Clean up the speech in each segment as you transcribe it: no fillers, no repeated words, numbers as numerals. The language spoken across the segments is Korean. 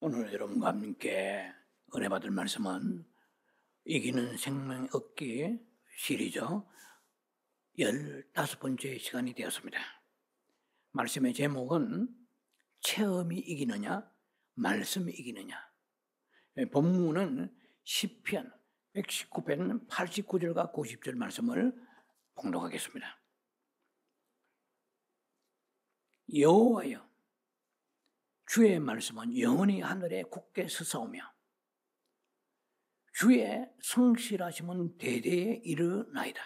오늘 여러분과 함께 은혜 받을 말씀은 이기는 생명 얻기 시리즈 15번째 시간이 되었습니다. 말씀의 제목은 체험이 이기느냐 말씀이 이기느냐. 본문은 시편 119편 89절과 90절 말씀을 봉독하겠습니다. 여호와여, 주의 말씀은 영원히 하늘에 굳게 서사오며 주의 성실하심은 대대에 이르나이다.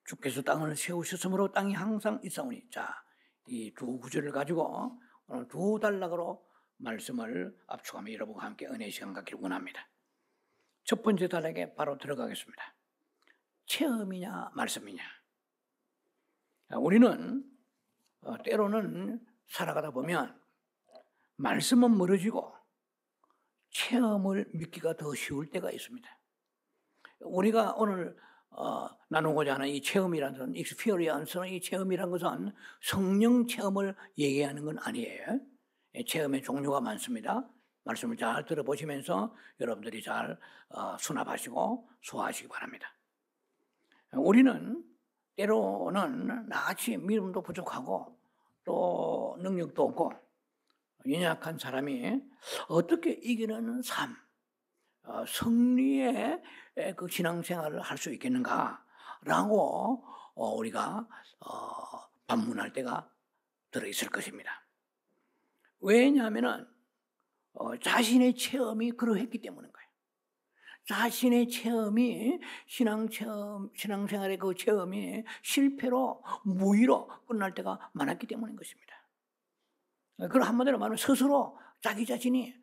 주께서 땅을 세우셨으므로 땅이 항상 있사오니. 자, 이 두 구절을 가지고 오늘 두 단락으로 말씀을 압축하며 여러분과 함께 은혜의 시간 갖기를 원합니다. 첫 번째 단락에 바로 들어가겠습니다. 체험이냐 말씀이냐. 우리는 때로는 살아가다 보면 말씀은 멀어지고 체험을 믿기가 더 쉬울 때가 있습니다. 우리가 오늘 나누고자 하는 이 체험이라는 것은, experience는, 이 체험이라는 것은 성령 체험을 얘기하는 건 아니에요. 체험의 종류가 많습니다. 말씀을 잘 들어보시면서 여러분들이 잘 수납하시고 소화하시기 바랍니다. 우리는 때로는 나같이 믿음도 부족하고 또 능력도 없고 연약한 사람이 어떻게 이기는 삶, 승리의 그 신앙생활을 할 수 있겠는가라고 우리가 반문할 때가 들어있을 것입니다. 왜냐하면 자신의 체험이 그러했기 때문인 거예요. 자신의 체험이 신앙생활의 그 체험이 실패로 무의로 끝날 때가 많았기 때문인 것입니다. 그걸 한마디로 말하면 스스로 자기 자신이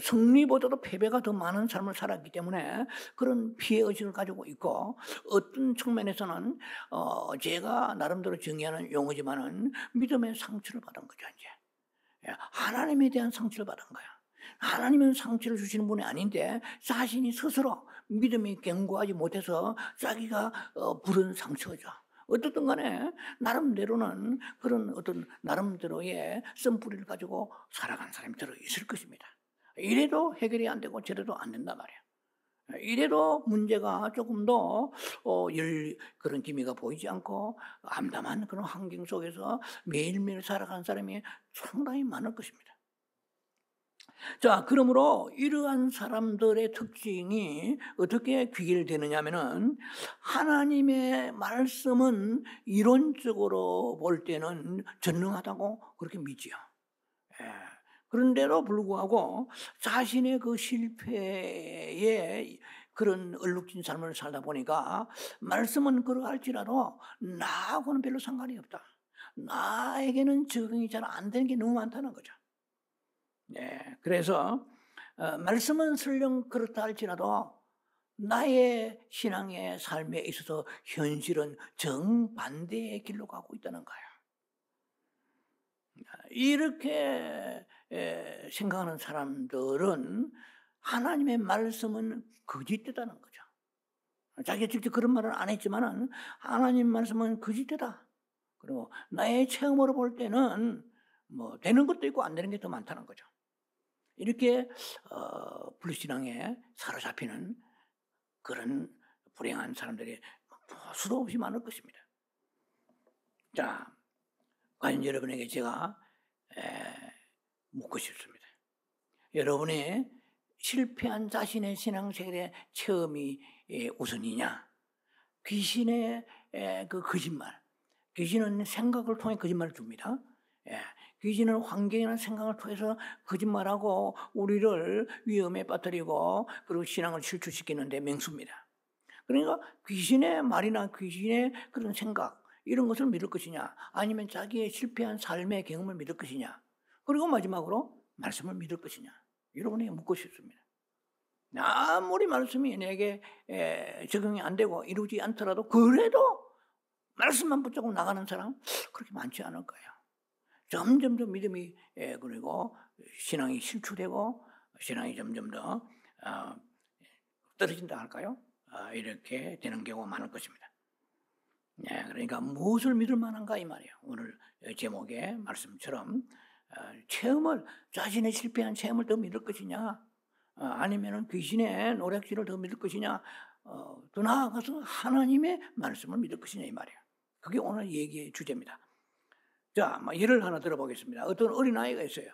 승리보다도 패배가 더 많은 삶을 살았기 때문에 그런 피해의식을 가지고 있고, 어떤 측면에서는 제가 나름대로 정의하는 용어지만은 믿음의 상처를 받은 거죠. 이제 하나님에 대한 상처를 받은 거야. 하나님은 상처를 주시는 분이 아닌데 자신이 스스로 믿음이 견고하지 못해서 자기가 부른 상처죠. 어떻든 간에 나름대로는 그런 어떤 나름대로의 쓴뿌리를 가지고 살아간 사람이 들어있을 것입니다. 이래도 해결이 안 되고 저래도 안 된단 말이에요. 이래도 문제가 조금 더 그런 기미가 보이지 않고 암담한 그런 환경 속에서 매일매일 살아가는 사람이 상당히 많을 것입니다. 자, 그러므로 이러한 사람들의 특징이 어떻게 귀결되느냐 하면은, 하나님의 말씀은 이론적으로 볼 때는 전능하다고 그렇게 믿지요. 그런데도 불구하고 자신의 그 실패에 그런 얼룩진 삶을 살다 보니까 말씀은 그러할지라도 나하고는 별로 상관이 없다. 나에게는 적응이 잘 안 되는 게 너무 많다는 거죠. 그래서 말씀은 설령 그렇다 할지라도 나의 신앙의 삶에 있어서 현실은 정반대의 길로 가고 있다는 거예요. 이렇게 생각하는 사람들은 하나님의 말씀은 거짓되다는 거죠. 자기가 직접 그런 말은 안 했지만은 하나님 말씀은 거짓되다. 그리고 나의 체험으로 볼 때는 뭐 되는 것도 있고 안 되는 게 더 많다는 거죠. 이렇게 불신앙에 사로잡히는 그런 불행한 사람들이 수도 없이 많을 것입니다. 자, 과연 여러분에게 제가 묻고 싶습니다. 여러분의 실패한 자신의 신앙생활의 체험이 우선이냐? 귀신의 그 거짓말. 귀신은 생각을 통해 거짓말을 줍니다. 귀신은 환경이나 생각을 통해서 거짓말하고 우리를 위험에 빠뜨리고 그리고 신앙을 실추시키는 데 맹수입니다. 그러니까 귀신의 말이나 귀신의 그런 생각, 이런 것을 믿을 것이냐, 아니면 자기의 실패한 삶의 경험을 믿을 것이냐, 그리고 마지막으로 말씀을 믿을 것이냐, 여러분에게 묻고 싶습니다. 아무리 말씀이 내게 적용이 안 되고 이루지 않더라도 그래도 말씀만 붙잡고 나가는 사람 그렇게 많지 않을 거예요. 점점 더 믿음이 그리고 신앙이 실추되고 신앙이 점점 더 떨어진다 할까요? 이렇게 되는 경우가 많을 것입니다. 그러니까 무엇을 믿을 만한가 이 말이에요. 오늘 제목의 말씀처럼 체험을, 자신의 실패한 체험을 더 믿을 것이냐, 아니면은 귀신의 노략질을 더 믿을 것이냐, 더 나아가서 하나님의 말씀을 믿을 것이냐 이 말이에요. 그게 오늘 얘기의 주제입니다. 자, 예를 하나 들어보겠습니다. 어떤 어린아이가 있어요.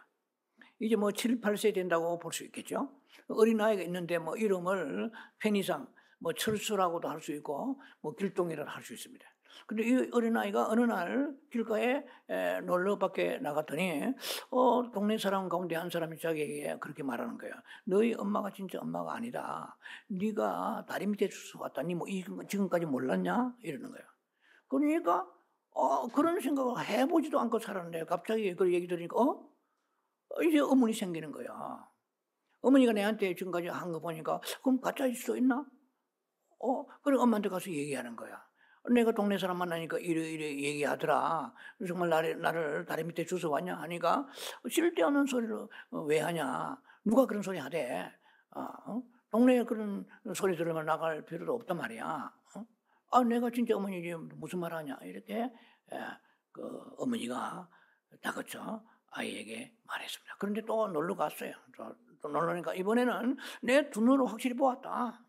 이제 7, 8세 된다고 볼 수 있겠죠. 어린아이가 있는데 이름을 편의상 철수라고도 할 수 있고 길동이라고 할 수 있습니다. 근데 이 어린아이가 어느 날 길가에 놀러 밖에 나갔더니 동네 사람 가운데 한 사람이 자기에게 그렇게 말하는 거예요. 너희 엄마가 진짜 엄마가 아니다. 네가 다리 밑에 주워 왔다. 니 지금까지 몰랐냐? 이러는 거예요. 그러니까 그런 생각을 해보지도 않고 살았는데 갑자기 그 얘기 들으니까 이제 의문이 생기는 거야. 어머니가 내한테 지금까지 한 거 보니까 그럼 가짜일 수도 있나? 그래 엄마한테 가서 얘기하는 거야. 내가 동네 사람 만나니까 이래 얘기하더라. 정말 나를 다리 밑에 주워 왔냐 하니까 쓸데없는 소리를 왜 하냐. 누가 그런 소리 하대. 동네에 그런 소리 들으면 나갈 필요도 없단 말이야. 내가 진짜 어머니 무슨 말 하냐. 이렇게 그 어머니가 다그쳐 아이에게 말했습니다. 그런데 또 놀러 갔어요. 또 놀러니까 이번에는 내 두 눈으로 확실히 보았다.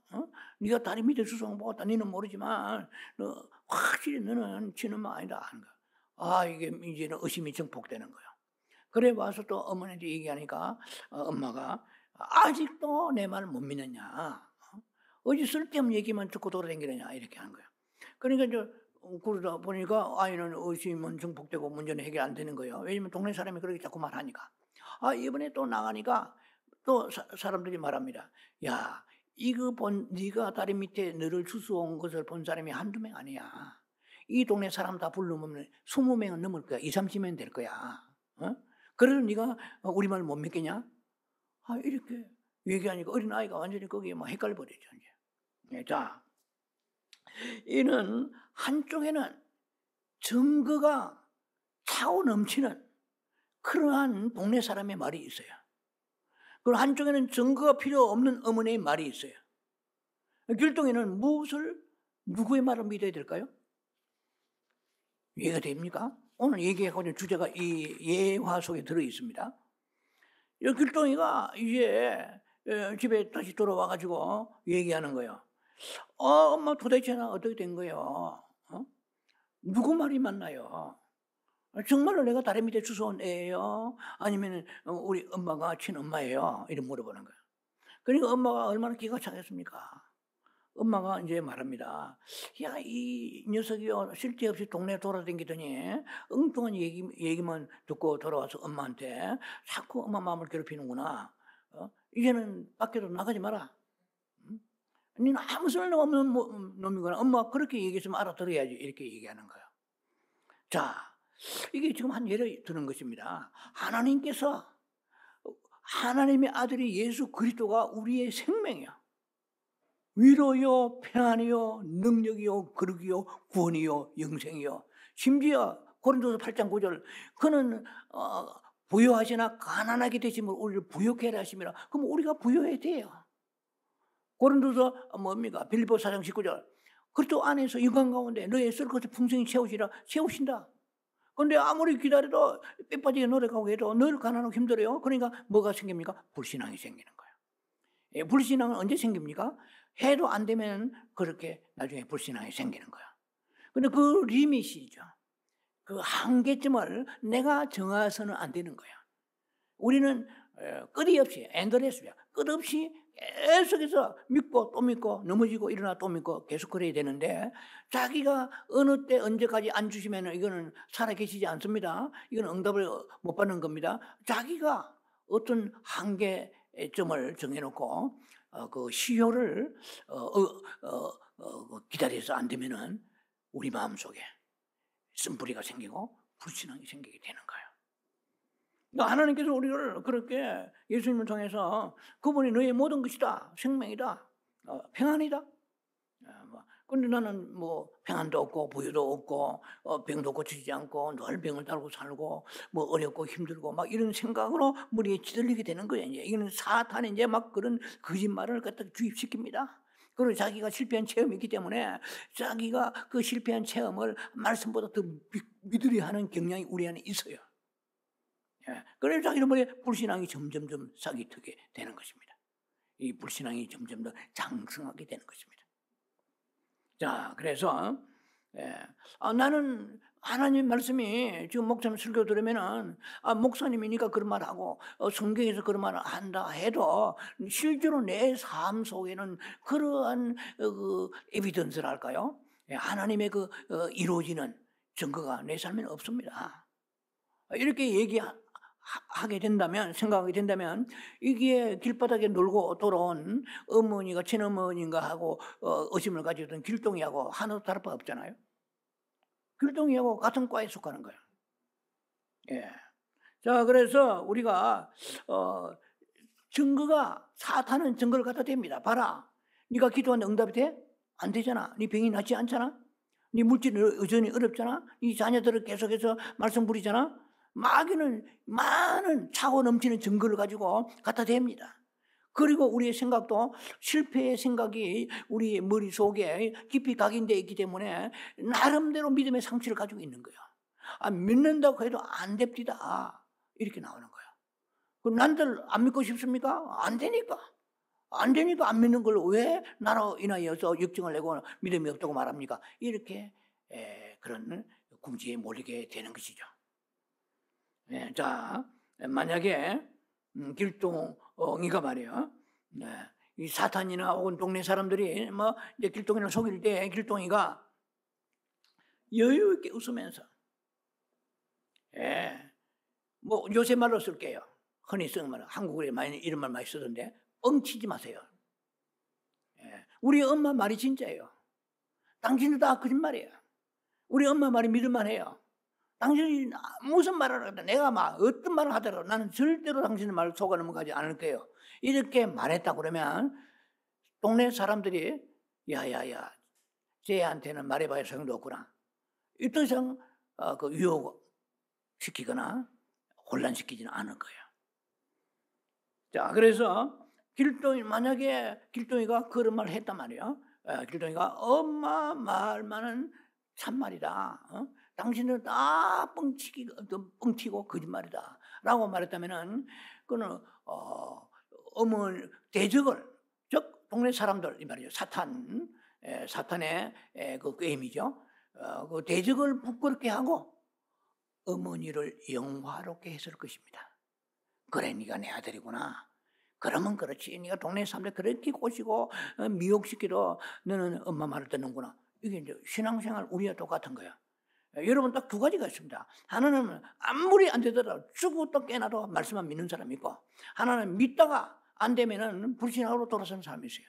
네가 다리 밑에 주워 보았다. 너는 모르지만 확실히 너는 친엄마 아니다 하는 거야. 이게 이제는 의심이 증폭되는 거야. 그래 와서 또 어머니한테 얘기하니까 엄마가 아직도 내 말을 못 믿느냐. 어디 쓸데없는 얘기만 듣고 돌아다니느냐 이렇게 하는 거야. 그러니까 이제 그러다 보니까 아이는 의심은 증폭되고 문제는 해결 안 되는 거예요. 왜냐면 동네 사람이 그렇게 자꾸 말하니까. 이번에 또 나가니까 또 사람들이 말합니다. 야, 이거 네가 다리 밑에 너를 주워온 것을 본 사람이 한두 명 아니야. 이 동네 사람 다 부르면 20명은 넘을 거야. 20, 30명 될 거야. 그래서 네가 우리 말 못 믿겠냐? 이렇게 얘기하니까 어린아이가 완전히 거기에 헷갈려 버리죠. 이제. 자, 이는 한쪽에는 증거가 차고 넘치는 그러한 동네 사람의 말이 있어요. 그리고 한쪽에는 증거가 필요 없는 어머니의 말이 있어요. 길동이는 누구의 말을 믿어야 될까요? 이해가 됩니까? 오늘 얘기하고 있는 주제가 이 예화 속에 들어 있습니다. 이 길동이가 이제 집에 다시 돌아와가지고 얘기하는 거예요. 엄마 도대체 나 어떻게 된 거예요? 누구 말이 맞나요? 정말로 내가 다리 밑에 주워온 애예요? 아니면 우리 엄마가 친엄마예요? 이렇게 물어보는 거예요. 그러니까 엄마가 얼마나 기가 차겠습니까? 엄마가 이제 말합니다. 야, 이 녀석이요 쓸데없이 동네 돌아다니더니 엉뚱한 얘기만 듣고 돌아와서 엄마한테 자꾸 엄마 마음을 괴롭히는구나. 이제는 밖에도 나가지 마라. 니는 아무 쓸모없는 놈이구나. 엄마가 그렇게 얘기했으면 알아들어야지. 이렇게 얘기하는 거예요. 자, 이게 지금 한 예를 드는 것입니다. 하나님께서 하나님의 아들이 예수 그리스도가 우리의 생명이야. 위로요, 평안이요, 능력이요, 거룩이요, 구원이요, 영생이요. 심지어 고린도서 8장 9절 그는 부요하시나 가난하게 되심을 우리를 부요케 하려 하심이라. 그럼 우리가 부요해야 돼요. 고린도서 뭡니까? 빌립보 4장 19절 그리스도 안에서 영광 가운데 너의 쓸 것을 풍성히 채우신다. 그런데 아무리 기다려도 빼빠지게 노력하고 해도 늘 가난하고 힘들어요. 그러니까 뭐가 생깁니까? 불신앙이 생기는 거예요. 불신앙은 언제 생깁니까? 해도 안 되면 그렇게 나중에 불신앙이 생기는 거야. 근데 그 리밋이죠. 그 한계점을 내가 정해서는 안 되는 거야. 우리는 끝이 없이 엔더레스야. 끝없이 계속해서 믿고 또 믿고 넘어지고 일어나 또 믿고 계속 그래야 되는데 자기가 어느 때 언제까지 안 주시면 이거는 살아계시지 않습니다. 이건 응답을 못 받는 겁니다. 자기가 어떤 한계점을 정해놓고 그 시효를 기다려서 안 되면은 우리 마음속에 쓴뿌리가 생기고 불신앙이 생기게 되는 거예요. 그러니까 하나님께서 우리를 그렇게 예수님을 통해서 그분이 너의 모든 것이다, 생명이다, 평안이다. 그런데 나는 평안도 없고 부유도 없고 병도 고치지 않고 늘 병을 달고 살고 어렵고 힘들고 막 이런 생각으로 머리에 찌들리게 되는 거예요. 이제 이거는 사탄이 이제 막 그런 거짓말을 갖다 주입시킵니다. 그리고 자기가 실패한 체험이 있기 때문에 자기가 그 실패한 체험을 말씀보다 더 믿으려 하는 경향이 우리 안에 있어요. 그래서 자기 머리에 불신앙이 점점점 싹이 트게 되는 것입니다. 이 불신앙이 점점 더 장성하게 되는 것입니다. 자, 그래서 나는 하나님 말씀이 지금 목사님 설교 들으면은 목사님이니까 그런 말하고 성경에서 그런 말을 한다 해도 실제로 내 삶 속에는 그러한 그 에비던스랄까요? 하나님의 그 이루어지는 증거가 내 삶에는 없습니다. 이렇게 얘기하게 된다면, 생각하게 된다면 이게 길바닥에 놀고 돌아온 어머니가 친어머니인가 하고 의심을 가지고 있던 길동이하고 하나도 다를 바 없잖아요. 길동이하고 같은 과에 속하는 거예요. 예. 자, 그래서 우리가 증거가, 사탄은 증거를 갖다 댑니다. 봐라, 네가 기도하는데 응답이 돼? 안 되잖아. 네 병이 낫지 않잖아. 네 물질이 여전히 어렵잖아. 네 자녀들을 계속해서 말씀 부리잖아. 마귀는 많은 차고 넘치는 증거를 가지고 갖다 댑니다. 그리고 우리의 생각도 실패의 생각이 우리 머릿속에 깊이 각인되어 있기 때문에 나름대로 믿음의 상처를 가지고 있는 거예요. 믿는다고 해도 안 됩니다. 이렇게 나오는 거예요. 그럼 남들 안 믿고 싶습니까? 안 되니까. 안 되니까 안 믿는 걸 왜 나로 인하여서 역증을 내고 믿음이 없다고 말합니까? 이렇게 그런 궁지에 몰리게 되는 것이죠. 자, 만약에 길동이가 말이야, 이 사탄이나 혹은 동네 사람들이 뭐 이제 길동이를 속일 때 길동이가 여유 있게 웃으면서, 뭐 요새 말로 쓸게요. 흔히 쓰는 말, 한국에 많이 이런 말 많이 쓰던데, 뻥치지 마세요. 우리 엄마 말이 진짜예요. 당신은 다 거짓말이에요. 우리 엄마 말이 믿을만해요. 당신이 무슨 말을 하든 내가 막 어떤 말을 하더라도 나는 절대로 당신의 말을 속아 넘어가지 않을 거예요. 이렇게 말했다 그러면 동네 사람들이 야야야, 쟤한테는 말해봐야 소용도 없구나. 더 이상 그 유혹시키거나 혼란시키지는 않을 거예요. 자, 그래서 만약에 길동이가 그런 말을 했단 말이에요. 길동이가 엄마 말만은 참말이다. 당신은 다 뻥튀고 거짓말이다 라고 말했다면은 그는 어머니 대적을, 즉 동네 사람들 이 말이죠. 사탄의 그 게임이죠. 그 대적을 부끄럽게 하고 어머니를 영화롭게 했을 것입니다. 그래, 네가 내 아들이구나. 그러면 그렇지. 네가 동네 사람들 그렇게 꼬시고 미혹시키도 너는 엄마 말을 듣는구나. 이게 이제 신앙생활 우리와 똑같은 거야. 여러분, 딱 두 가지가 있습니다. 하나는 아무리 안 되더라도 죽어도 깨나도 말씀만 믿는 사람이 있고, 하나는 믿다가 안 되면은 불신앙으로 돌아서는 사람이 있어요.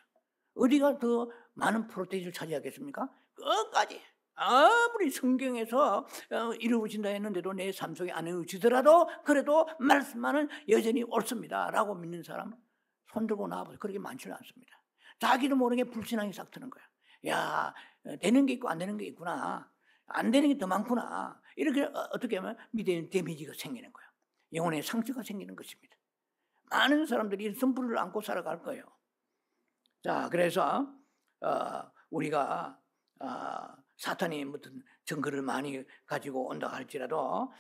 어디가 더 많은 프로테인을 차지하겠습니까? 끝까지. 아무리 성경에서 이루어진다 했는데도 내 삶 속에 안 이루어지더라도 그래도 말씀만은 여전히 옳습니다 라고 믿는 사람 손 들고 나와보세요. 그렇게 많지는 않습니다. 자기도 모르게 불신앙이 싹 트는 거야. 야, 되는 게 있고 안 되는 게 있구나. 안 되는 게 더 많구나. 이렇게 어떻게 하면 믿음의 데미지가 생기는 거예요. 영혼의 상처가 생기는 것입니다. 많은 사람들이 선불을 안고 살아갈 거예요. 자, 그래서 우리가 사탄이 무슨 증거를 많이 가지고 온다 할지라도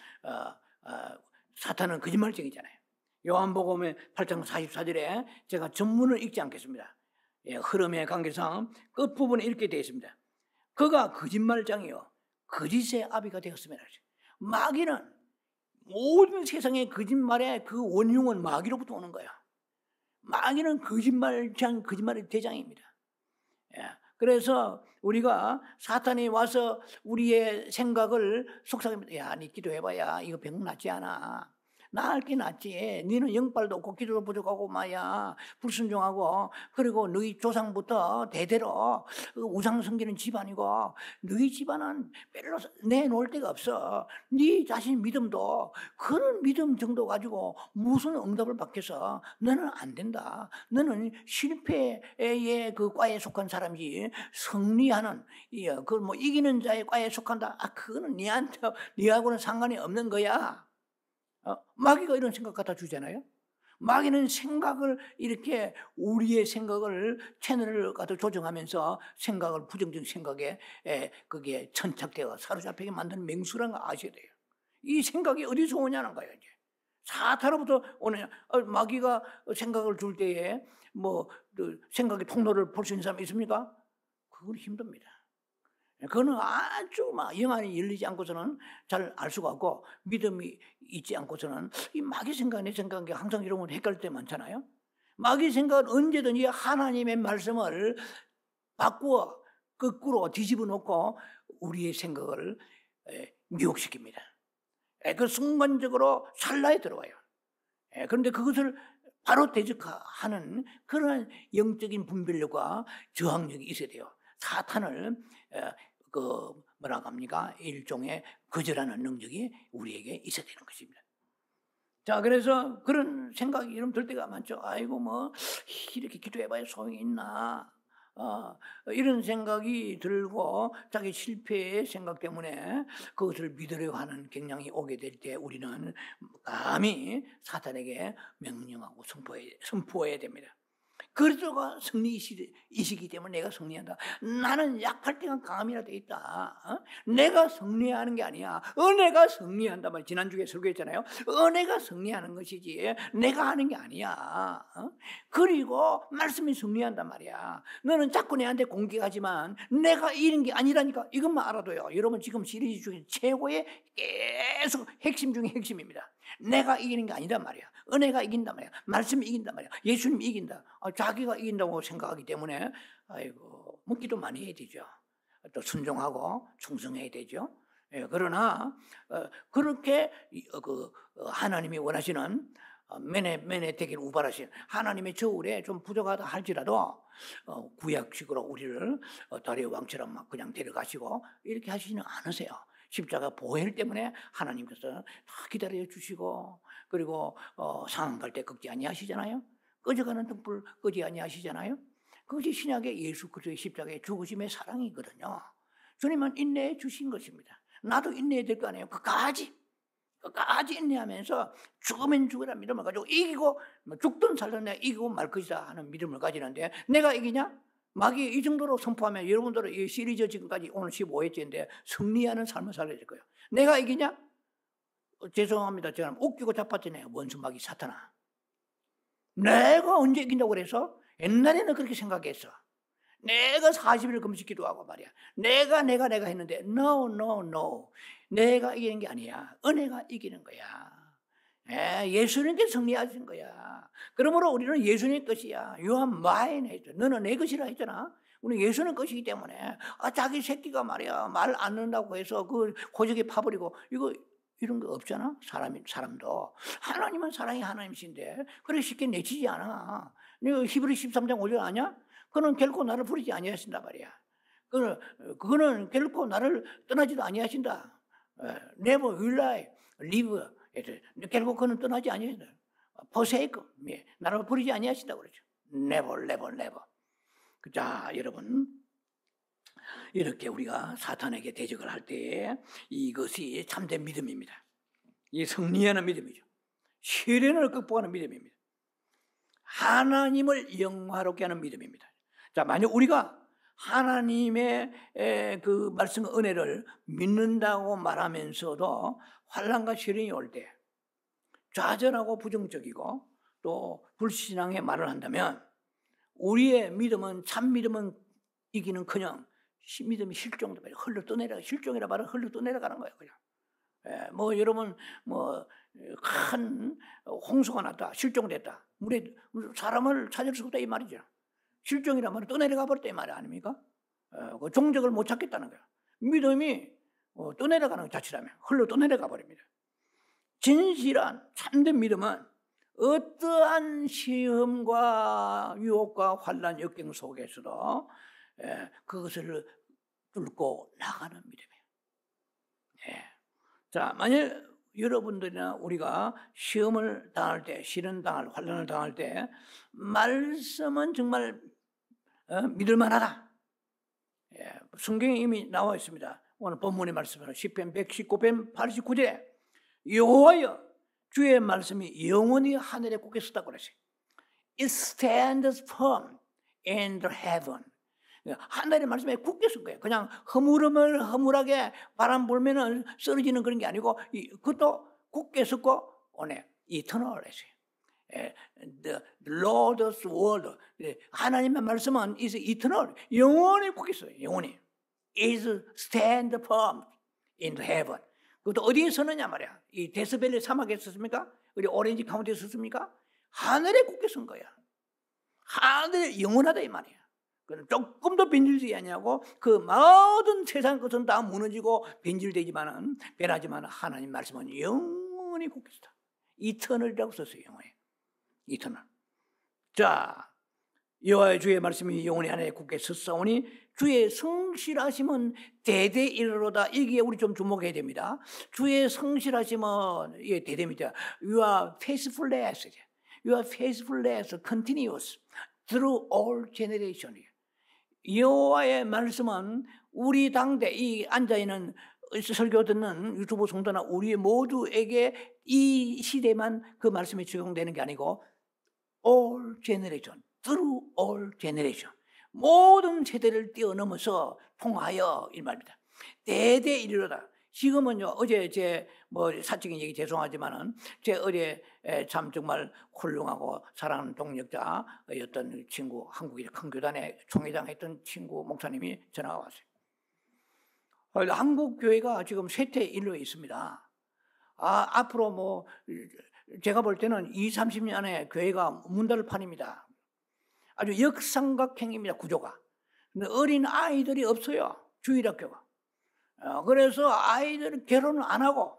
사탄은 거짓말쟁이잖아요. 요한복음 8장 44절에 제가 전문을 읽지 않겠습니다. 흐름의 관계상 끝부분에 이렇게 되어 있습니다. 그가 거짓말장이요 거짓의 아비가 되었습니다. 마귀는 모든 세상의 거짓말의 그 원흉은 마귀로부터 오는 거야. 마귀는 거짓말의 대장입니다. 그래서 우리가 사탄이 와서 우리의 생각을 속삭입니다. 야, 네 기도해봐야 이거 병 낫지 않아. 나을 게 낫지. 너는 영빨도 없고 기도도 부족하고 마야 불순종하고, 그리고 너희 조상부터 대대로 우상 섬기는 집안이고 너희 집안은 별로 내놓을 데가 없어. 네 자신 믿음도 그런 믿음 정도 가지고 무슨 응답을 받겠어. 너는 안 된다. 너는 실패의 그 과에 속한 사람이지 승리하는 그 뭐 이기는 자의 과에 속한다. 그거는 니하고는 상관이 없는 거야. 마귀가 이런 생각 갖다 주잖아요. 마귀는 생각을 이렇게 우리의 생각을 채널을 갖다 조정하면서 생각을 부정적인 생각에 그게 천착되어 사로잡히게 만드는 맹수라는 거 아셔야 돼요. 이 생각이 어디서 오냐는 거예요. 이제 사탄으로부터 오느냐? 마귀가 생각을 줄 때에 생각의 통로를 볼 수 있는 사람이 있습니까? 그건 힘듭니다. 그거는 아주 영안이 열리지 않고서는 잘 알 수가 없고, 믿음이 있지 않고서는 이 마귀 생각, 내 생각이 항상 이러면 헷갈릴 때 많잖아요. 마귀 생각은 언제든지 하나님의 말씀을 바꾸어 거꾸로 뒤집어 놓고 우리의 생각을 미혹시킵니다. 그 순간적으로 찰나에 들어와요. 그런데 그것을 바로 대적하는 그런 영적인 분별력과 저항력이 있어야 돼요. 사탄을 뭐라고 합니까? 일종의 거절하는 능력이 우리에게 있어야 되는 것입니다. 자, 그래서 그런 생각이 이런 들 때가 많죠. 아이고 이렇게 기도해봐야 소용이 있나? 이런 생각이 들고 자기 실패의 생각 때문에 그것을 믿으려 하는 경향이 오게 될 때 우리는 감히 사탄에게 명령하고 선포해야 됩니다. 그리스도가 승리이시기 때문에 내가 승리한다. 나는 약할 때가 강함이라 돼 있다. 내가 승리하는 게 아니야. 은혜가 승리한다 말 지난주에 설교했잖아요. 은혜가 승리하는 것이지 내가 하는 게 아니야. 그리고 말씀이 승리한단 말이야. 너는 자꾸 내한테 공격하지만 내가 이기는 게 아니라니까. 이것만 알아둬요. 여러분 지금 시리즈 중에 최고의 계속 핵심 중에 핵심입니다. 내가 이기는 게 아니란 말이야. 은혜가 이긴단 말이야. 말씀이 이긴단 말이야. 예수님이 이긴다. 자기가 이긴다고 생각하기 때문에 기도 많이 해야 되죠. 또 순종하고 충성해야 되죠. 그러나 그렇게 하나님이 원하시는 맨에 되길 우발하신 하나님의 저울에 좀 부족하다 할지라도 구약식으로 우리를 다리의 왕처럼 막 그냥 데려가시고 이렇게 하시지는 않으세요. 십자가 보혈 때문에 하나님께서 다 기다려 주시고, 그리고 상한 갈 때 꺾지 아니하시잖아요. 꺼져가는 등불 끄지 아니하시잖아요. 그것이 신약의 예수 그리스도의 십자가의 죽으심의 사랑이거든요. 주님은 인내해 주신 것입니다. 나도 인내해야 될 거 아니에요. 끝까지 인내하면서 죽으면 죽으라 믿음을 가지고 이기고, 죽든 살든 내가 이기고 말 것이다 하는 믿음을 가지는데, 내가 이기냐? 마귀 이 정도로 선포하면 여러분들은 이 시리즈 지금까지 오늘 15회째인데 승리하는 삶을 살아야 될 거예요. 내가 이기냐? 죄송합니다. 제가 웃기고 자빠지네요. 원수 마귀 사탄아. 내가 언제 이긴다고 그래서? 옛날에는 그렇게 생각했어. 내가 40일 금식 기도하고 말이야. 내가 했는데 no. 내가 이기는 게 아니야. 은혜가 이기는 거야. 예수님께 승리하신 거야. 그러므로 우리는 예수님 것이야. You are mine 했죠. 너는 내 것이라 했잖아. 우리 예수님 것이기 때문에 자기 새끼가 말이야 말 안 듣는다고 해서 그 고적에 파버리고 이런 거 없잖아. 사람도 하나님은 사랑이 하나님이신데 그래 쉽게 내치지 않아. 너 히브리 13장 5절 아냐? 그는 결코 나를 버리지 아니하신다 말이야. 그거는 결코 나를 떠나지도 아니하신다. Never will I leave. 결국 그는 떠나지 아니하신다. forsake. 나를 버리지 아니하신다고 그러죠. Never. 자, 여러분, 이렇게 우리가 사탄에게 대적을 할 때 이것이 참된 믿음입니다. 이 승리하는 믿음이죠. 시련을 극복하는 믿음입니다. 하나님을 영화롭게 하는 믿음입니다. 자, 만약 우리가 하나님의 그 말씀 은혜를 믿는다고 말하면서도 환난과 시련이 올 때 좌절하고 부정적이고 또 불신앙의 말을 한다면 우리의 믿음은 참 믿음은 이기는커녕 믿음이 실종도 흘러 떠내려 실종이라 말은 흘러 떠내려가는 거예요. 그냥 여러분 큰 홍수가 났다, 실종됐다, 물에 사람을 찾을 수 없다 이 말이죠. 실종이란 말은 떠내려가 버렸다 이 말이 아닙니까? 그 종적을 못 찾겠다는 거예요. 믿음이 떠내려가는 자체라면 흘러 떠내려가 버립니다. 진실한 참된 믿음은 어떠한 시험과 유혹과 환난 역경 속에서도 그것을 뚫고 나가는 믿음이에요. 자, 만약 여러분들이나 우리가 시험을 당할 때, 환난을 당할 때 말씀은 정말 믿을 만하다. 성경에 이미 나와 있습니다. 오늘 본문의 말씀은 시편 119편 89절에 여호와여 주의 말씀이 영원히 하늘에 굳게 섰다고 그랬어요. It stands firm in the heaven. 하늘의 말씀에 굳게 선 거예요. 그냥 허물하게 바람 불면은 쓰러지는 그런 게 아니고 그것도 굳게 섰고 오늘 eternal 했어요. The Lord's word. 하나님의 말씀은 is eternal. 영원히 굳게 있어요. 영원히. is stand firm in heaven. 그것도 어디에 서느냐 말이야. 이 데스밸리 사막에 썼습니까? 우리 오렌지 카운티에 썼습니까? 하늘에 굳게 선 거야. 하늘에 영원하다 이 말이야. 조금도 변질되지 않냐고 그 모든 세상 것은 다 무너지고 변질되지만은 변하지만 하나님 말씀은 영원히 굳게 있다. 이터널이라고 썼어요. 영원히. 이터널. 자, 여호와의 주의 말씀이 영원히 안에 굳게 섰사오니 주의 성실하심은 대대 이르로다. 이게 우리 좀 주목해야 됩니다. 주의 성실하심은 이게 대대입니다. You are faithfulness. You are faithfulness continuous through all generation. 여호와의 말씀은 우리 당대 이 앉아있는 설교 듣는 유튜브 성도나 우리 모두에게 이 시대만 그 말씀이 적용되는 게 아니고 all generation, through all generation. 모든 세대를 뛰어넘어서 통하여 이 말입니다. 대대 이르로다. 지금은요, 어제 제 사적인 얘기 죄송하지만은 제 어제 참 정말 훌륭하고 사랑하는 동력자였던 친구, 한국의 큰 교단의 총회장 했던 친구 목사님이 전화가 왔어요. 한국 교회가 지금 쇠퇴 인로에 있습니다. 앞으로 제가 볼 때는 20-30년 안에 교회가 문 닫을 판입니다. 아주 역삼각형입니다, 구조가. 근데 어린 아이들이 없어요, 주일학교가. 그래서 아이들 결혼을 안 하고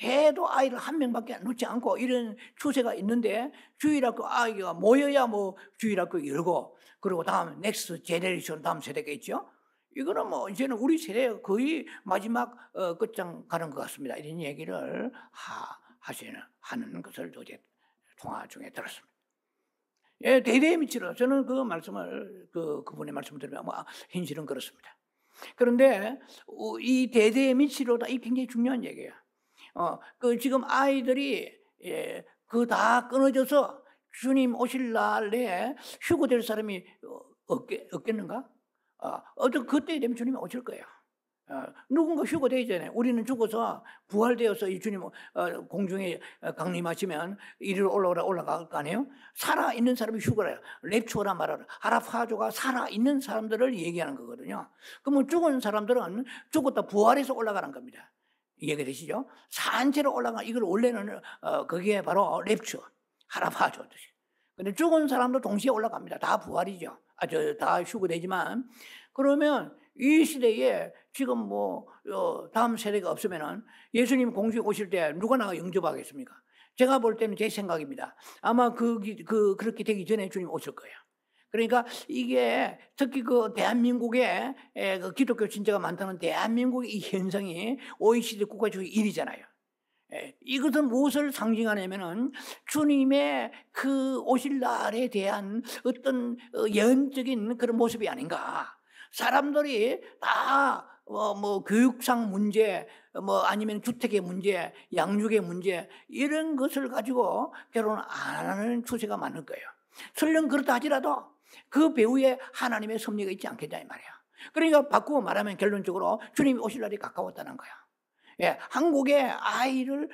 해도 아이를 한 명밖에 놓지 않고 이런 추세가 있는데 주일학교 아이가 모여야 주일학교 열고 그리고 다음 넥스트 제너레이션 다음 세대가 있죠. 이거는 이제는 우리 세대 거의 마지막 끝장 가는 것 같습니다. 이런 얘기를 하는 것을 어제 통화 중에 들었습니다. 예, 대대의 미치로 저는 그 말씀을 그분의 말씀을 들으면 현실은 그렇습니다. 그런데 이 대대의 미치로다 이 굉장히 중요한 얘기예요. 지금 아이들이 다 끊어져서 주님 오실 날에 휴거될 사람이 없겠는가? 그때 되면 주님이 오실 거예요. 누군가 휴거되잖아요. 우리는 죽어서 부활되어서 이 주님 공중에 강림하시면 이리로 올라갈 거 아니에요? 살아있는 사람이 휴거래요. 랩추어라 말하라. 아라파조가 살아있는 사람들을 얘기하는 거거든요. 그러면 죽은 사람들은 죽었다 부활해서 올라가는 겁니다. 이해되시죠? 산채로 올라가. 이걸 원래는 그게 바로 랩추어, 아라파조 뜻이. 근데 죽은 사람도 동시에 올라갑니다. 다 부활이죠. 다 휴거되지만 그러면 이 시대에 지금 다음 세대가 없으면은 예수님 공중에 오실 때 누가 나가 영접하겠습니까? 제가 볼 때는 제 생각입니다. 아마 그렇게 되기 전에 주님 오실 거예요. 그러니까 이게 특히 대한민국에 기독교 신자가 많다는 대한민국의 이 현상이 OECD 국가 중에 1위잖아요. 이것은 무엇을 상징하냐면은 주님의 그 오실 날에 대한 어떤 예언적인 그런 모습이 아닌가. 사람들이 다 교육상 문제, 아니면 주택의 문제, 양육의 문제 이런 것을 가지고 결혼 안 하는 추세가 많을 거예요. 설령 그렇다 하더라도 그 배후에 하나님의 섭리가 있지 않겠냐 이 말이야. 그러니까 바꾸고 말하면 결론적으로 주님이 오실 날이 가까웠다는 거야. 예, 한국의 아이를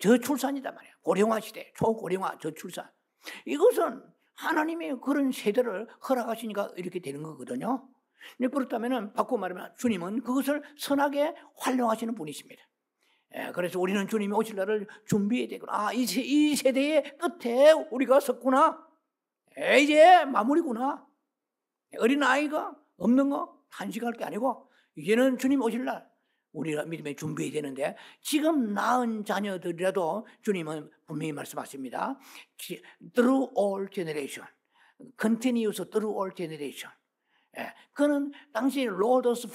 저출산이단 말이야. 고령화 시대, 초고령화, 저출산. 이것은 하나님의 그런 세대를 허락하시니까 이렇게 되는 거거든요. 그렇다면 바꾸고 말하면 주님은 그것을 선하게 활용하시는 분이십니다. 그래서 우리는 주님이 오실 날을 준비해야 되구나. 이 세대의 끝에 우리가 섰구나. 이제 마무리구나. 어린아이가 없는 거 탄식할 게 아니고 이제는 주님 오실 날 우리가 믿음에 준비해야 되는데 지금 낳은 자녀들이라도 주님은 분명히 말씀하십니다. Through all generation, continuous through all generation. 그는 당시 Lord's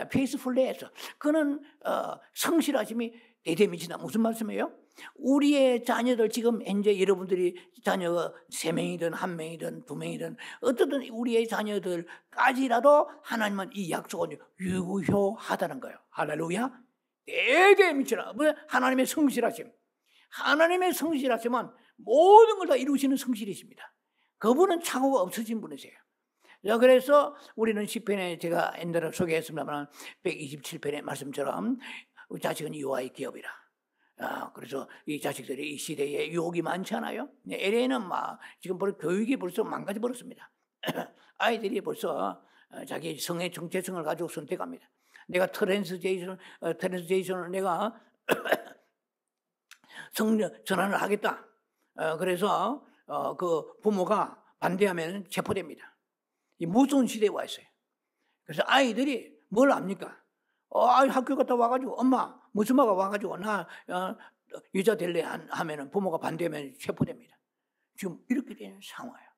faithfulness, 그는 성실하심이 대대미치다. 무슨 말씀이에요? 우리의 자녀들 지금 현재 여러분들이 자녀가 3명이든 1명이든 2명이든 어떻든 우리의 자녀들까지라도 하나님은 이 약속은 유효하다는 거예요. 할렐루야. 대대미치라. 하나님의 성실하심. 하나님의 성실하심은 모든 걸 다 이루시는 성실이십니다. 그분은 착오가 없으신 분이세요. 자, 그래서 우리는 시편에 제가 옛날에 소개했습니다만 127편의 말씀처럼 자식은 여호와의 기업이라. 그래서 이 자식들이 이 시대에 유혹이 많잖아요. LA는 막 지금 벌써 교육이 벌써 망가져 버렸습니다. 아이들이 벌써 자기 성의 정체성을 가지고 선택합니다. 내가 트랜스제이션을 내가 전환을 하겠다. 그래서 그 부모가 반대하면 체포됩니다. 이 무서운 시대에 와 있어요. 그래서 아이들이 뭘 압니까? 학교 갔다 와가지고 엄마 무슨 엄마가 와가지고 나 여자 될래 하면은 부모가 반대하면 체포됩니다. 지금 이렇게 되는 상황이에요.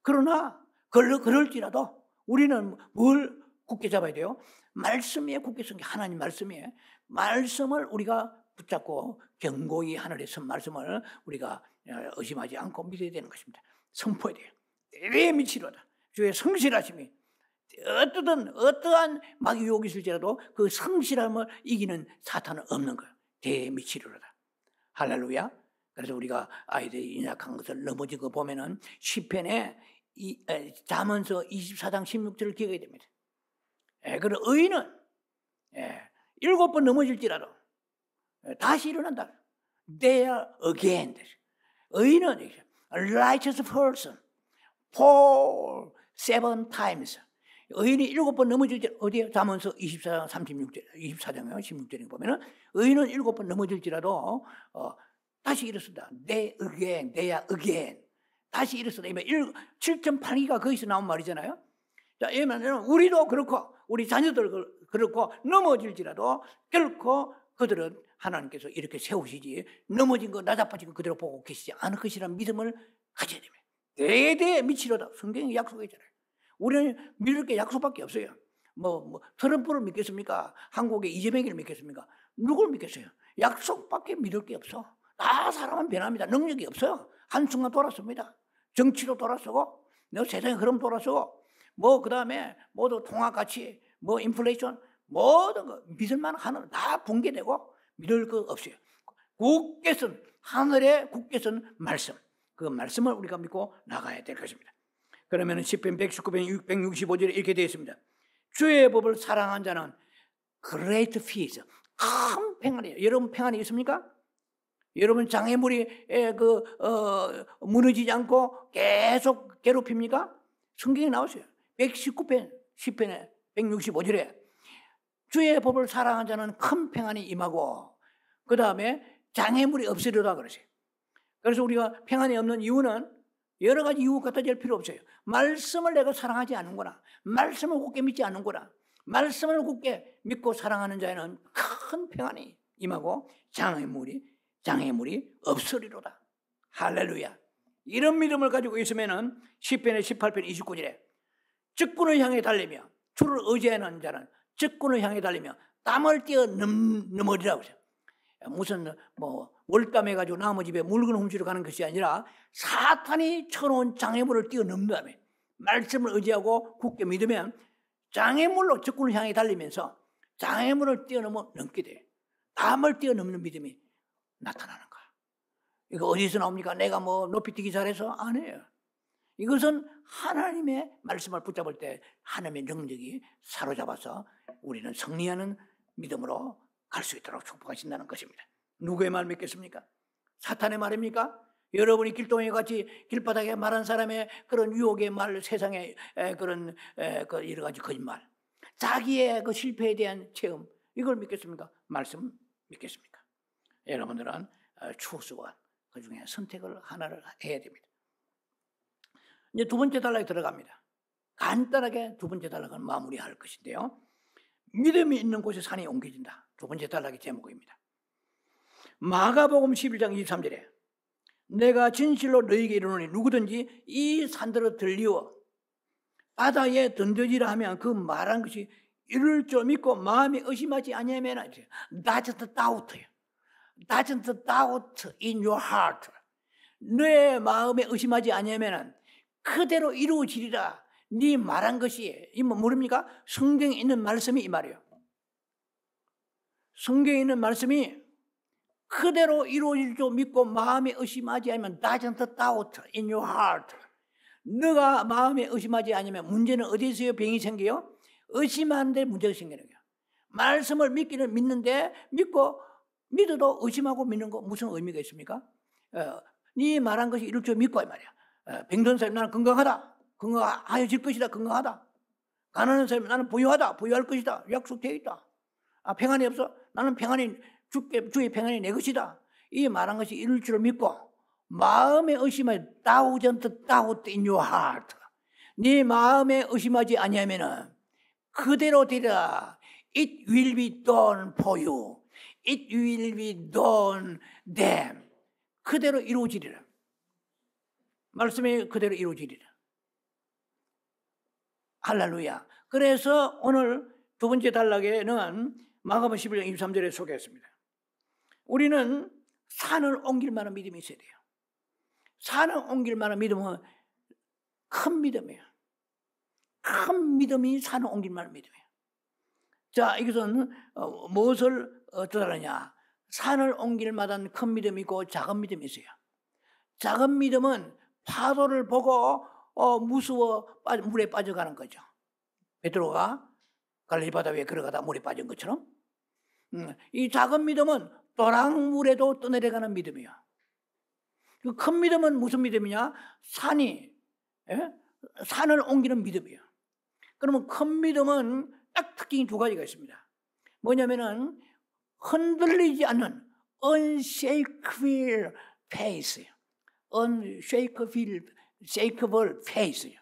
그러나 그럴지라도 우리는 뭘 굳게 잡아야 돼요? 말씀에 굳게 쓴 게 하나님 말씀이에요. 말씀을 우리가 붙잡고 견고히 하늘의 선 말씀을 우리가 의심하지 않고 믿어야 되는 것입니다. 선포해야 돼요. 왜 미치로다. 주의 성실하심이 어떠한 마귀 유혹이 있을지라도 그 성실함을 이기는 사탄은 없는 거예요. 대미치로다. 할렐루야. 그래서 우리가 아이들이 연약한 것을 넘어진 거 보면은 시편에 잠언서 24장 16절을 기억해야 됩니다. 그리고 의인은 7번 넘어질지라도 다시 일어난다. They are again. 의인은 a righteous person fall 7 times. 의인이 7번 넘어질지 어디에? 잠언서 24장 36절, 24장 16절에 보면은 의인은 7번 넘어질지라도 다시 일어선다. They again, they are again. 다시 일어선다. 7.8기가 거기서 나온 말이잖아요. 자, 이러면 우리도 그렇고 우리 자녀들 그렇고 넘어질지라도 결코 그들은 하나님께서 이렇게 세우시지 넘어진 거 나자빠진 거 그대로 보고 계시지 않을 것이라는 믿음을 가져야 됩니다. 대대 미치로다. 성경이 약속했잖아요. 우리는 믿을 게 약속밖에 없어요. 트럼프를 믿겠습니까? 한국의 이재명을 믿겠습니까? 누굴 믿겠어요? 약속밖에 믿을 게 없어. 다 사람은 변합니다. 능력이 없어요. 한순간 돌아섭니다. 정치로 돌아서고, 세상의 흐름 돌아서고, 그 다음에 모두 통화가치, 인플레이션, 모든 거 믿을만 하는 다 붕괴되고 믿을 거 없어요. 굳게 쓴 하늘의 굳게 쓴 말씀, 그 말씀을 우리가 믿고 나가야 될 것입니다. 그러면 시편 119편 665절에 이렇게 되어 있습니다. 주의 법을 사랑한 자는 great peace, 큰 평안이에요. 여러분 평안이 있습니까? 여러분 장애물이 무너지지 않고 계속 괴롭힙니까? 성경에 나오세요. 119편 시편에 165절에 주의 법을 사랑한 자는 큰 평안이 임하고 그 다음에 장애물이 없으리로다 그러세요. 그래서 우리가 평안이 없는 이유는 여러 가지 이유 갖다 댈 필요 없어요. 말씀을 내가 사랑하지 않는구나. 말씀을 굳게 믿지 않는구나. 말씀을 굳게 믿고 사랑하는 자에는 큰 평안이 임하고 장애물이 없으리로다. 할렐루야. 이런 믿음을 가지고 있으면은 시편의 18편 29절에 적군을 향해 달리며 주를 의지하는 자는 적군을 향해 달리며 땀을 띄어 넘어지라고 해요. 무슨 월담해 가지고 남의 집에 물건 훔치러 가는 것이 아니라 사탄이 쳐놓은 장애물을 뛰어넘는 다음에 말씀을 의지하고 굳게 믿으면 장애물로 적군을 향해 달리면서 장애물을 뛰어넘어 넘게 돼. 땀을 뛰어넘는 믿음이 나타나는 거야. 이거 어디서 나옵니까? 내가 높이 뛰기 잘해서? 아니에요. 이것은 하나님의 말씀을 붙잡을 때 하나님의 능력이 사로잡아서 우리는 승리하는 믿음으로 갈 수 있도록 축복하신다는 것입니다. 누구의 말 믿겠습니까? 사탄의 말입니까? 여러분이 길동에 같이 길바닥에 말한 사람의 그런 유혹의 말, 세상의 그런 여러 가지 거짓말, 자기의 그 실패에 대한 체험, 이걸 믿겠습니까? 말씀 믿겠습니까? 여러분들은 추수와 그 중에 선택을 하나를 해야 됩니다. 이제 두 번째 단락에 들어갑니다. 간단하게 두 번째 단락은 마무리할 것인데요. 믿음이 있는 곳에 산이 옮겨진다. 두 번째 단락의 제목입니다. 마가복음 11장 23절에 내가 진실로 너희에게 이르노니 누구든지 이 산들을 들리워 바다에 던져지라 하면 그 말한 것이 이룰 줄 믿고 마음이 의심하지 아니하면 doesn't doubt요. doesn't doubt in your heart. 내 마음에 의심하지 아니하면 그대로 이루어지리라. 네 말한 것이 이 모릅니까? 성경에 있는 말씀이 이 말이에요. 성경에 있는 말씀이 그대로 이루어질 줄 믿고 마음에 의심하지 않으면 doesn't doubt in your heart. 너가 마음에 의심하지 않으면 문제는 어디서요? 병이 생겨요? 의심하는데 문제가 생기는 거예요. 말씀을 믿기는 믿는데 믿고 믿어도 의심하고 믿는 거 무슨 의미가 있습니까? 네 말한 것이 이룰 줄 믿고 이 말이야. 병든 사람 나는 건강하다. 건강하여질 것이다. 건강하다. 가난한 사람 나는 부유하다. 부유할 것이다. 약속되어 있다. 평안이 없어. 나는 평안이 주의 평안이 내 것이다. 이 말한 것이 이룰 줄 믿고 마음에 의심하지 doubt in your heart. 네 마음에 의심하지 아니하면은 그대로 되리라. It will be done for you. It will be done them. 그대로 이루어지리라. 말씀이 그대로 이루어지리라. 할렐루야. 그래서 오늘 두 번째 단락에는 마가복음 11장 23절에 소개했습니다. 우리는 산을 옮길 만한 믿음이 있어야 돼요. 산을 옮길 만한 믿음은 큰 믿음이에요. 큰 믿음이 산을 옮길 만한 믿음이에요. 자, 이것은 무엇을 뜻하느냐? 산을 옮길 만한 큰 믿음이 있고 작은 믿음이 있어요. 작은 믿음은 파도를 보고 무서워 물에 빠져가는 거죠. 베드로가 갈릴리 바다 위에 걸어가다 물에 빠진 것처럼 이 작은 믿음은 도랑물에도 떠내려가는 믿음이에요. 그 큰 믿음은 무슨 믿음이냐? 산을 옮기는 믿음이에요. 그러면 큰 믿음은 딱 특징이 두 가지가 있습니다. 뭐냐면은 흔들리지 않는 unshakable faith예요. unshakable faith예요.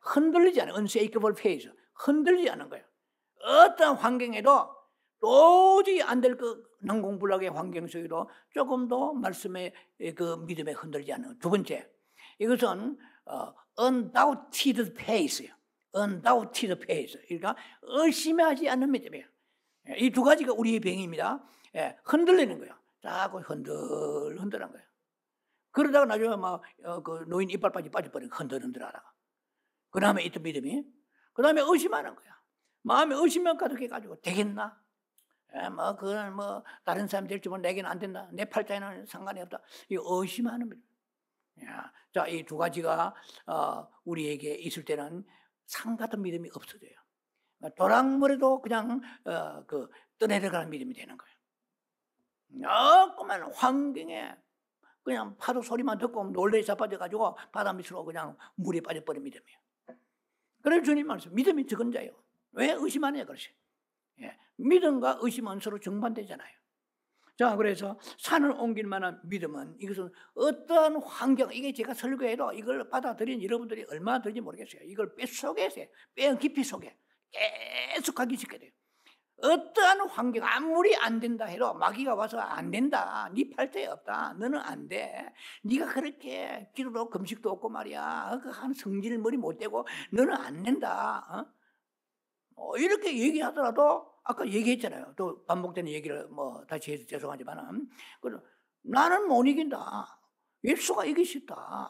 흔들리지 않은 unshakable faith. 흔들리지 않는 거예요. 어떤 환경에도 도저히 안 될 그 난공불락의 환경 속에도 조금 더 말씀의 그 믿음에 흔들리지 않는. 두 번째, 이것은 undoubted faith예요. undoubted faith. 그러니까 의심하지 않는 믿음이에요. 이 두 가지가 우리의 병입니다. 흔들리는 거예요. 자꾸 흔들한 거예요. 그러다가 나중에 그 노인 이빨까지 빠져버리고 흔들하다가. 그 다음에 있던 믿음이. 그 다음에 의심하는 거야. 마음에 의심만 가득해가지고 되겠나? 그건 다른 사람 될지 모르 내게는 안 된다. 내 팔자에는 상관이 없다. 이 의심하는 믿음. 자, 이 두 가지가 우리에게 있을 때는 산 같은 믿음이 없어져요. 도랑물에도 그냥 떠내려가는 믿음이 되는 거예요. 조그만 환경에 그냥 파도 소리만 듣고 놀래 자빠져가지고 바다 밑으로 그냥 물에 빠져버린 믿음이에요. 그래서 주님 말씀, 믿음이 적은 자예요. 왜 의심하냐 그러시? 믿음과 의심은 서로 정반대잖아요. 자, 그래서 산을 옮길 만한 믿음은 이것은 어떠한 환경, 이게 제가 설교해도 이걸 받아들인 여러분들이 얼마나 들지 모르겠어요. 이걸 뼛속에서, 뼈 깊이 속에 계속 가기 시작해야 돼요. 어떠한 환경, 아무리 안 된다 해도 마귀가 와서 안 된다. 네 팔자에 없다. 너는 안 돼. 네가 그렇게 기도도 금식도 없고 말이야. 한 성질 머리 못 대고 너는 안 된다. 이렇게 얘기하더라도 아까 얘기했잖아요. 또 반복되는 얘기를 다시 해서 죄송하지만 나는 못 이긴다. 예수가 이기셨다.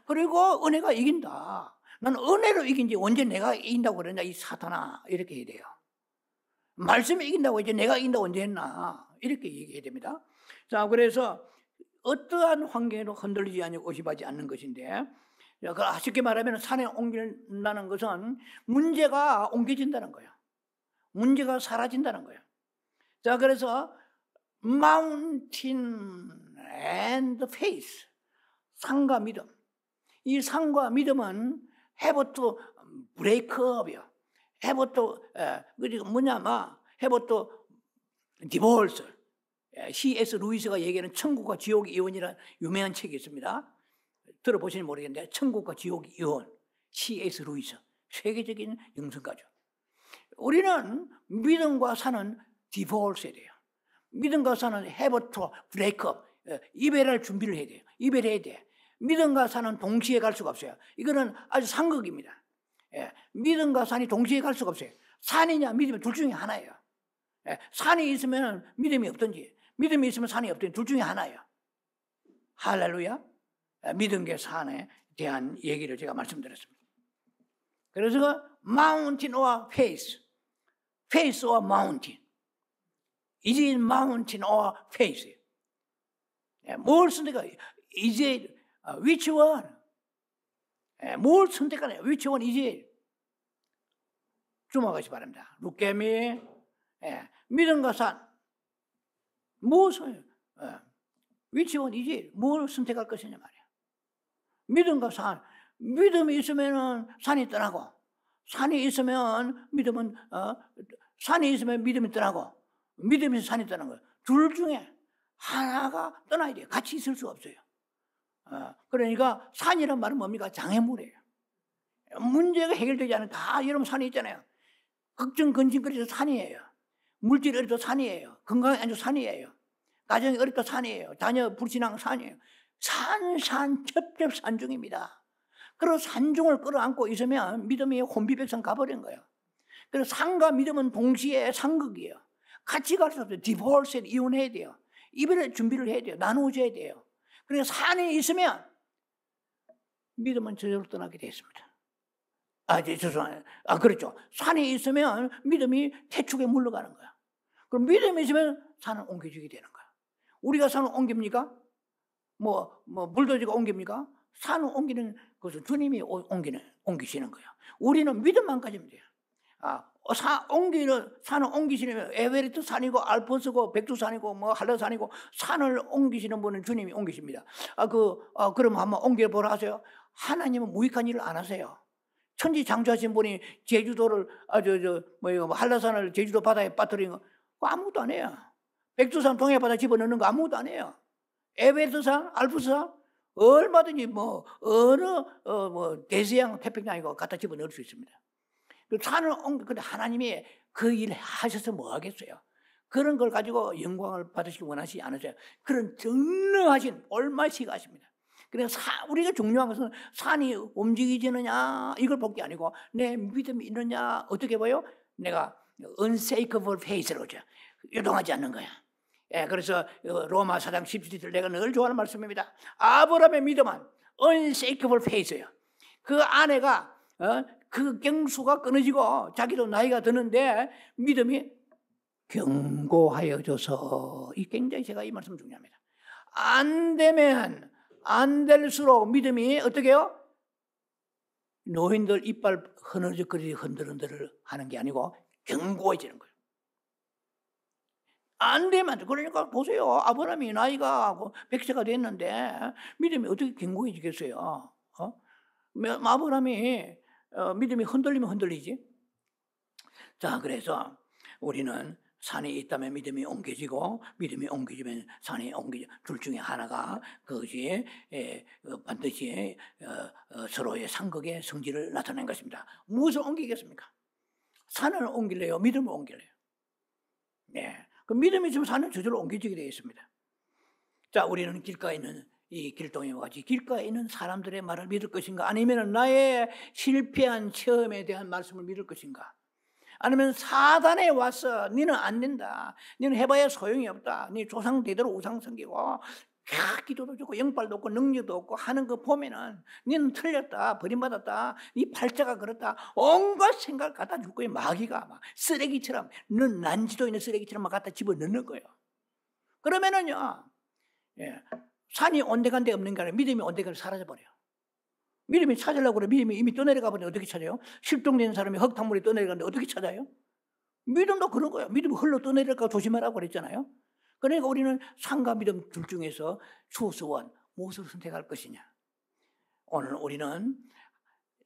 그리고 은혜가 이긴다. 나는 은혜로 이긴지 언제 내가 이긴다고 그러냐 이 사탄아. 이렇게 해야 돼요. 말씀이 이긴다고 이제 내가 이긴다고 언제 했나. 이렇게 얘기해야 됩니다. 자, 그래서 어떠한 환경에도 흔들리지 않고 의심하지 않는 것인데 쉽게 말하면 산에 옮긴다는 것은 문제가 옮겨진다는 거예요. 문제가 사라진다는 거예요. 자, 그래서 mountain and faith, 산과 믿음. 이 산과 믿음은 have to break up이요. have to have to divorce. C.S. 루이스가 얘기하는 천국과 지옥의 이혼이라는 유명한 책이 있습니다. 들어보시는지 모르겠는데 천국과 지옥의 이혼. C.S. 루이스. 세계적인 영성가죠. 우리는 믿음과 산은 디볼스해야 돼요. 믿음과 산은 have to break up. 이별할 준비를 해야 돼요. 이별해야 돼. 믿음과 산은 동시에 갈 수가 없어요. 이거는 아주 상극입니다. 믿음과 산이 동시에 갈 수가 없어요. 산이냐 믿음이 둘 중에 하나예요. 산이 있으면 믿음이 없든지 믿음이 있으면 산이 없든지 둘 중에 하나예요. 할렐루야. 믿음과 산에 대한 얘기를 제가 말씀드렸습니다. 그래서 mountain or faith, faith or mountain. Is it mountain or faith? 뭘 선택해요? Is it which one? 뭘 선택하냐? Which one is it? 주목하시 바랍니다. Look at me. 믿음과 산. 무엇을 위치원이지 뭘 선택할 것이냐 말이야. 믿음과 산. 믿음이 있으면 산이 떠나고, 산이 있으면 믿음은 산이 있으면 믿음이 떠나고, 믿음이 있으면 산이 떠나는 거예요. 둘 중에 하나가 떠나야 돼요. 같이 있을 수 없어요. 그러니까 산이란 말은 뭡니까? 장애물이에요. 문제가 해결되지 않은 다 여러분 산이 있잖아요. 걱정 근심거리도 산이에요. 물질이 어려도 산이에요. 건강이 안 좋아도 산이에요. 가정이 어렵다 산이에요. 자녀 불신앙 산이에요. 첩첩 산중입니다. 그리고 산중을 끌어안고 있으면 믿음이 혼비백산 가버린 거예요. 그래서 산과 믿음은 동시에 상극이에요. 같이 갈 수 없어요. 디보스, 이혼해야 돼요. 이별의 준비를 해야 돼요. 나누어져야 돼요. 그래서 산이 있으면 믿음은 저절로 떠나게 되어 있습니다. 죄송해요. 그렇죠. 산이 있으면 믿음이 태축에 물러가는 거야. 그럼 믿음이 있으면 산을 옮겨주게 되는 거야. 우리가 산을 옮깁니까? 불도저가 옮깁니까? 산을 옮기는 것은 주님이 옮기시는 거예요. 우리는 믿음만 가지면 돼요. 산을 옮기시는 에베레스트 산이고 알프스고 백두산이고 한라산이고 산을 옮기시는 분은 주님이 옮기십니다. 그럼 한번 옮겨보라 하세요. 하나님은 무익한 일을 안 하세요. 천지창조하신 분이 제주도를 한라산을 제주도 바다에 빠뜨리는 거 그거 아무것도 안 해요. 백두산 동해바다 집어넣는 거 아무것도 안 해요. 에베레스트산, 알프스산 얼마든지 어느 대서양 태평양이고 갖다 집어넣을 수 있습니다. 근데 하나님이 그 일 하셔서 뭐 하겠어요? 그런 걸 가지고 영광을 받으시기 원하시지 않으세요. 그런 전능하신 올마시가 하십니다. 그래서 우리가 중요한 것은 산이 움직이지느냐 이걸 볼 게 아니고 내 믿음이 있느냐 어떻게 보여? 내가 unshakable faith라고 하죠. 요동하지 않는 거야. 그래서 로마 4장 17절 내가 늘 좋아하는 말씀입니다. 아브라함의 믿음은 unshakable faith예요. 그 아내가 그 경수가 끊어지고 자기도 나이가 드는데 믿음이 견고하여져서 이 굉장히 제가 이 말씀 중요합니다. 안 되면 안 될수록 믿음이 어떻게 해요? 노인들 이빨 흐느적거리지 흔들흔들 하는 게 아니고 견고해지는 거예요. 안 되면 그러니까 보세요. 아브라함이 나이가 100세가 됐는데 믿음이 어떻게 견고해지겠어요? 아브라함이 믿음이 흔들리면 흔들리지. 자, 그래서 우리는 산이 있다면 믿음이 옮겨지고 믿음이 옮겨지면 산이 옮겨져. 둘 중에 하나가 그것이 반드시 서로의 상극의 성질을 나타낸 것입니다. 무엇을 옮기겠습니까? 산을 옮길래요? 믿음을 옮길래요? 네. 그 믿음이 있으면 산은 저절로 옮겨지게 되어 있습니다. 자, 우리는 길가에 있는 이 길동이와 같이 길가에 있는 사람들의 말을 믿을 것인가? 아니면 나의 실패한 체험에 대한 말씀을 믿을 것인가? 아니면 사단에 와서 너는 안 된다. 너는 해봐야 소용이 없다. 네 조상 대대로 우상 섬기고 기도도 좋고 영빨도 없고 능력도 없고 하는 거 보면은 너는 틀렸다. 버림받았다. 네 팔자가 그렇다. 온갖 생각을 갖다 줄 거예요. 마귀가 막 쓰레기처럼 넌 난지도 있는 쓰레기처럼 막 갖다 집어넣는 거예요. 그러면은요. 산이 온데간데 없는 게 아니라 믿음이 온데간데 사라져버려요. 믿음이 찾으려고 그래. 믿음이 이미 떠내려가 버리면 어떻게 찾아요? 실종된 사람이 흙탕물에 떠내려가는데 어떻게 찾아요? 믿음도 그런 거예요. 믿음이 흘러 떠내려가 조심하라고 그랬잖아요. 그러니까 우리는 산과 믿음 둘 중에서 추수원 무엇을 선택할 것이냐. 오늘 우리는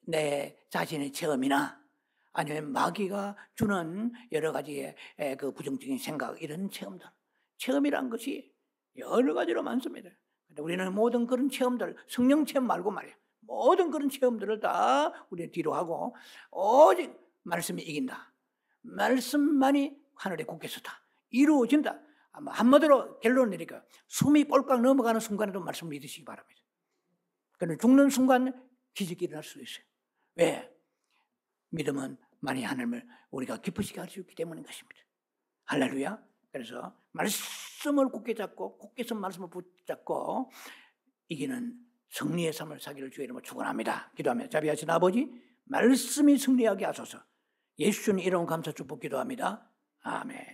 내 자신의 체험이나 아니면 마귀가 주는 여러 가지의 그 부정적인 생각 이런 체험이란 것이 여러 가지로 많습니다. 우리는 모든 그런 체험들, 성령 체험 말고 말이야. 모든 그런 체험들을 다 우리 뒤로 하고 오직 말씀이 이긴다. 말씀만이 하늘에 굳게 섰다. 이루어진다. 한마디로 결론을 내리니까 숨이 꼴깍 넘어가는 순간에도 말씀을 믿으시기 바랍니다. 그런데 죽는 순간 기적이 일어날 수도 있어요. 왜? 믿음은 만이 하나님을 우리가 기쁘시게 할 수 있기 때문인 것입니다. 할렐루야. 그래서 말씀을 굳게 잡고 굳게 선 말씀을 붙잡고 이기는 승리의 삶을 사기를 주의 이름으로 축원합니다. 기도하며 자비하신 아버지 말씀이 승리하게 하소서. 예수님 이름 감사 축복 기도합니다. 아멘.